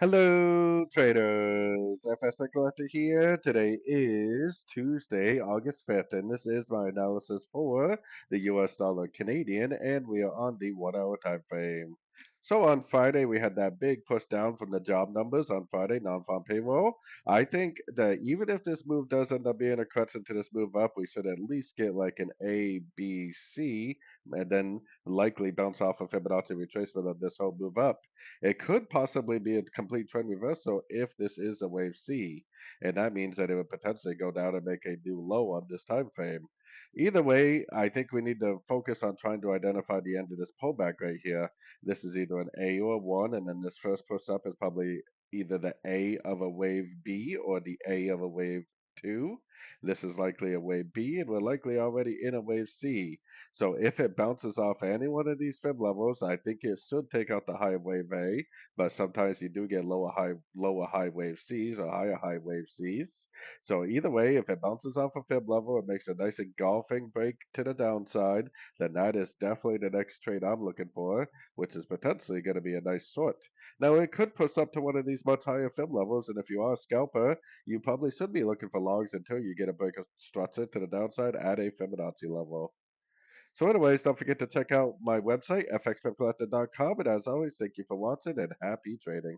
Hello, traders. FX Pip Collector here. Today is Tuesday, August 5th, and this is my analysis for the US dollar Canadian, and we are on the 1 hour time frame. So on Friday, we had that big push down from the job numbers on Friday, non-farm payroll. I think that even if this move does end up being a crutch into this move up, we should at least get like an A, B, C, and then likely bounce off a Fibonacci retracement of this whole move up. It could possibly be a complete trend reversal if this is a wave C, and that means that it would potentially go down and make a new low on this time frame. Either way, I think we need to focus on trying to identify the end of this pullback right here. This is either an A or 1, and then this first push up is probably either the A of a wave B or the A of a wave 2. This is likely a wave B, and we're likely already in a wave C. So if it bounces off any one of these fib levels, I think it should take out the high wave A, but sometimes you do get lower high wave C's or higher high wave C's. So either way, if it bounces off a fib level, it makes a nice engulfing break to the downside, then that is definitely the next trade I'm looking for, which is potentially going to be a nice short. Now it could push up to one of these much higher fib levels, and if you are a scalper, you probably should be looking for logs until you get a break of structure to the downside at a Fibonacci level. So anyways, don't forget to check out my website, fxpipcollector.com. And as always, thank you for watching and happy trading.